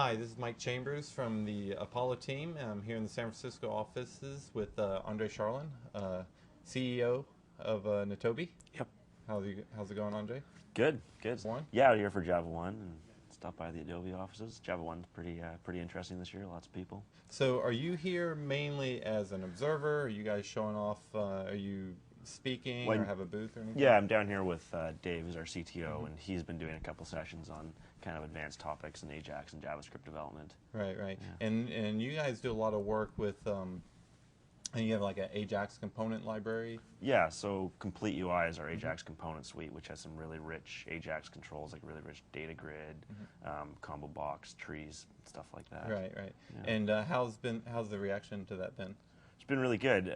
Hi, this is Mike Chambers from the Apollo team. I'm here in the San Francisco offices with Andre Charland, CEO of Nitobi. Yep. How's it going, Andre? Good, good. One? Yeah, out here for Java 1 and stopped by the Adobe offices. Java 1's pretty interesting this year, lots of people. So are you here mainly as an observer? Are you guys showing off, are you speaking or have a booth or anything? Yeah, I'm down here with Dave, who's our CTO, and he's been doing a couple sessions on kind of advanced topics in Ajax and JavaScript development. Right. Yeah. And you guys do a lot of work with, and you have like an Ajax component library? Yeah, so Complete UI is our Ajax component suite, which has some really rich Ajax controls, like really rich data grid, combo box, trees, stuff like that. Right. Yeah. And how's the reaction to that been? It's been really good.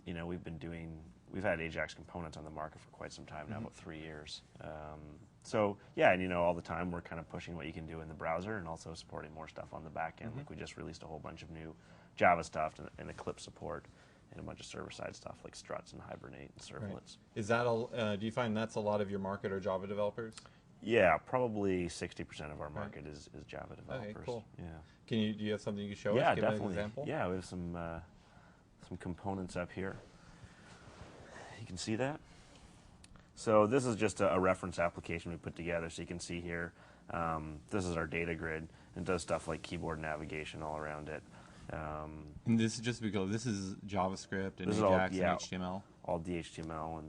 You know, we've had Ajax components on the market for quite some time now, about 3 years. So yeah, and you know, all the time we're kind of pushing what you can do in the browser and also supporting more stuff on the back end. Like we just released a whole bunch of new Java stuff and Eclipse support and a bunch of server-side stuff like struts and Hibernate and servlets. Right. Is that do you find that's a lot of your market or Java developers? Yeah, probably 60% of our market is Java developers. Okay, cool. Yeah. Do you have something you can show us? Yeah, Give definitely. an example? Yeah, we have some components up here. You can see that. So this is just a reference application we put together. So you can see here, this is our data grid. It does stuff like keyboard navigation all around it. And this is just because this is JavaScript and this Ajax is all, and HTML? All DHTML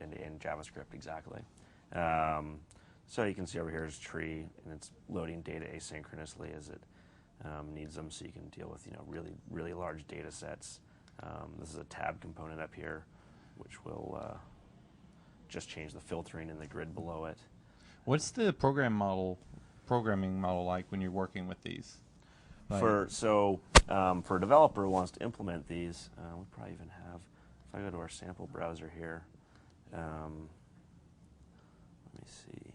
and JavaScript, exactly. So you can see over here is tree, and it's loading data asynchronously as it needs them, so you can deal with really large data sets. This is a tab component up here, which will just change the filtering in the grid below it. What's the programming model like when you're working with these? Like For a developer who wants to implement these, we probably even have, if I go to our sample browser here, let me see.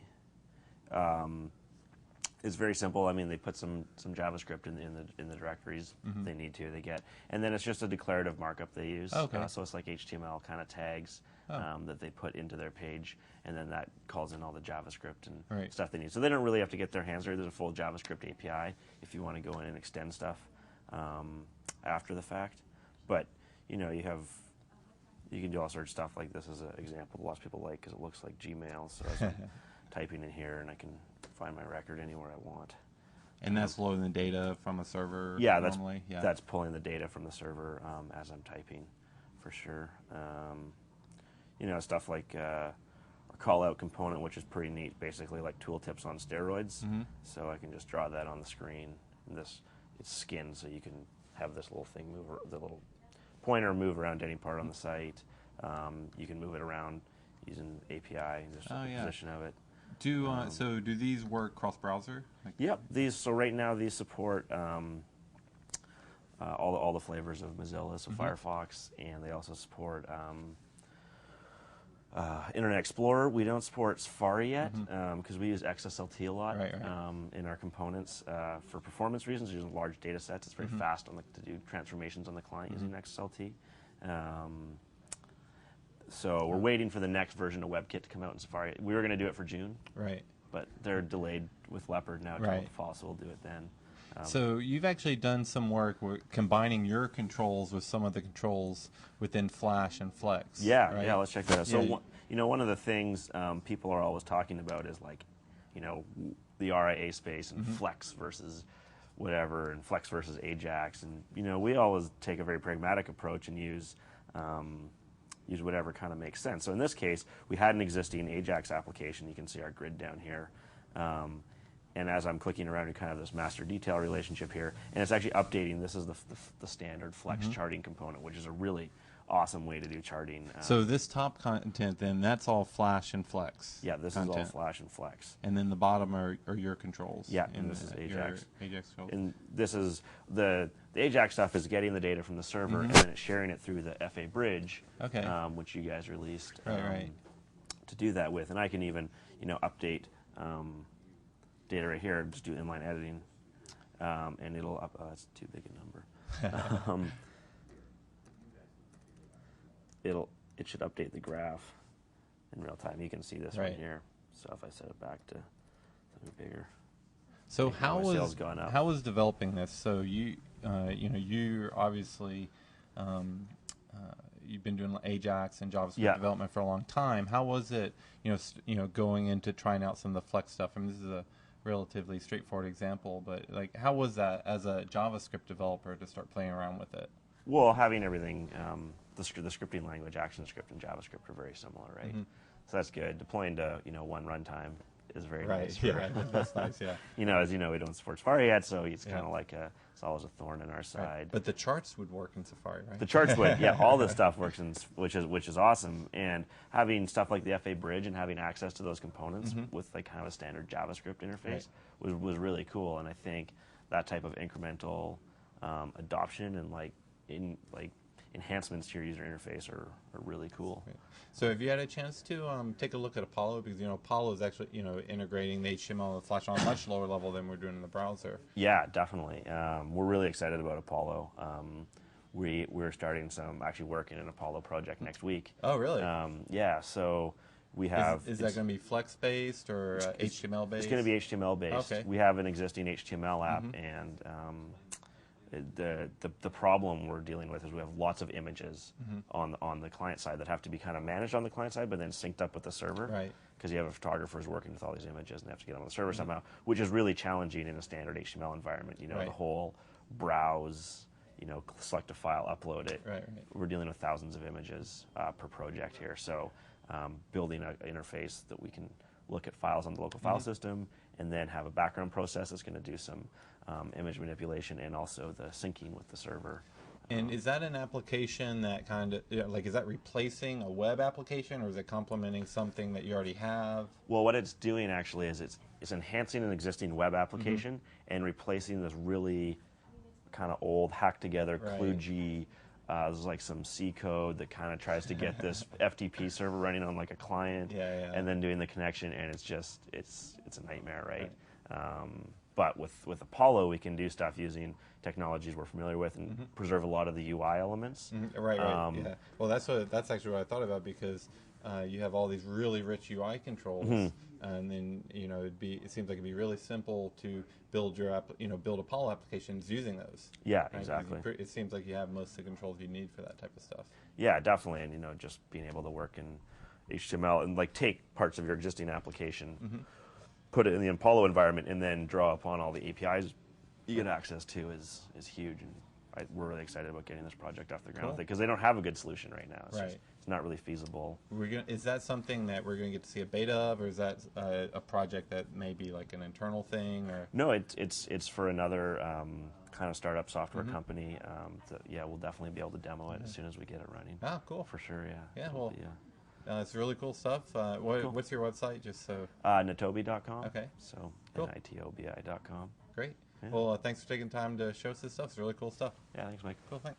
It's very simple. I mean, they put some JavaScript in the directories they need to. They get, and then it's just a declarative markup they use. Okay. So it's like HTML kind of tags that they put into their page, and then that calls in all the JavaScript and stuff they need. So they don't really have to get their hands dirty. There's a full JavaScript API if you want to go in and extend stuff after the fact. But you know, you can do all sorts of stuff like this as an example. Lots of people like because it looks like Gmail. So as I'm typing in here, and I can find my record anywhere I want. And that's loading the data from a server normally? Yeah, that's pulling the data from the server as I'm typing, for sure. You know, stuff like a call-out component, which is pretty neat, basically like tooltips on steroids. So I can just draw that on the screen. And it's skinned, so you can have this little thing move, the little pointer move around any part on the site. You can move it around using API, just the position of it. So do these work cross-browser? Yep. So right now these support all the flavors of Mozilla, so Firefox, and they also support Internet Explorer. We don't support Safari yet because we use XSLT a lot in our components for performance reasons. Using large data sets, it's very fast to do transformations on the client using XSLT. So we're waiting for the next version of WebKit to come out in Safari. We were going to do it for June, but they're delayed with Leopard now until the fall, so we'll do it then. So you've actually done some work combining your controls with some of the controls within Flash and Flex. Yeah, right? yeah. Let's check that out. So you know, one of the things people are always talking about is like, you know, the RIA space and Flex versus whatever, and Flex versus Ajax, and you know, we always take a very pragmatic approach and use whatever kind of makes sense. So in this case, we had an existing Ajax application. You can see our grid down here. And as I'm clicking around, you kind of have this master detail relationship here. And it's actually updating. This is the standard Flex charting component, which is a really awesome way to do charting. So this top content, then, that's all Flash and Flex. Yeah, this is all Flash and Flex. And then the bottom are your controls. Yeah, and this is Ajax. Ajax controls. And this is the Ajax stuff is getting the data from the server and then it's sharing it through the FA bridge, which you guys released to do that with. And I can even, you know, update data right here. Just do inline editing, and it'll that's too big a number. It should update the graph in real time. You can see this right here. So if I set it back to bigger. So sales gone up. how was developing this? So you're obviously you've been doing Ajax and JavaScript development for a long time. How was it, going into trying out some of the Flex stuff? I mean, this is a relatively straightforward example, but like, how was that as a JavaScript developer to start playing around with it? Well, having everything, the scripting language, ActionScript and JavaScript are very similar, right? Mm-hmm. So that's good. Deploying to one runtime is very Right. nice. Yeah, that's nice. Yeah. As you know, we don't support Safari yet, so it's kind of like it's always a thorn in our side. Right. But the charts would work in Safari, right? The charts would, yeah. All this stuff works, which is awesome. And having stuff like the FA bridge and having access to those components with like kind of a standard JavaScript interface was really cool. And I think that type of incremental adoption and enhancements to your user interface are really cool. Right. So have you had a chance to take a look at Apollo? Because Apollo is actually integrating the HTML and Flash on a much lower level than we're doing in the browser. Yeah, definitely. We're really excited about Apollo. We're starting actually working an Apollo project next week. Oh, really? Yeah. So we have. Is that going to be Flex based or HTML based? It's going to be HTML based. Okay. We have an existing HTML app and. The problem we're dealing with is we have lots of images on the client side that have to be kind of managed on the client side, but then synced up with the server. Right. Because you have a photographer who's working with all these images and they have to get them on the server somehow, which is really challenging in a standard HTML environment. The whole browse, select a file, upload it. Right. We're dealing with thousands of images per project here, so building an interface that we can look at files on the local file system and then have a background process that's going to do some image manipulation and also the syncing with the server. And is that an application that kind of, is that replacing a web application or is it complementing something that you already have? Well, what it's doing actually is it's enhancing an existing web application and replacing this really kind of old, hacked together, kludgy, there's like some C code that kind of tries to get this FTP server running on like a client and then doing the connection, and it's a nightmare, right? But with Apollo, we can do stuff using technologies we're familiar with and preserve a lot of the UI elements. Right. Yeah. Well, that's actually what I thought about, because you have all these really rich UI controls, and then it seems like it'd be really simple to build build Apollo applications using those. Yeah, right? exactly. It seems like you have most of the controls you need for that type of stuff. Yeah, definitely, and just being able to work in HTML and take parts of your existing application, put it in the Apollo environment, and then draw upon all the APIs you get access to is huge. And we're really excited about getting this project off the ground with it, because they don't have a good solution right now. It's not really feasible. Is that something that we're going to get to see a beta of, or is that a project that may be like an internal thing? Or? No, it's for another kind of startup software company. We'll definitely be able to demo it as soon as we get it running. Ah, cool. For sure, yeah. Yeah, well, it's really cool stuff. What's your website? Just so. Nitobi.com. Okay. So, cool. nitobi.com. Great. Yeah. Well, thanks for taking time to show us this stuff. It's really cool stuff. Yeah, thanks, Mike. Cool, thanks.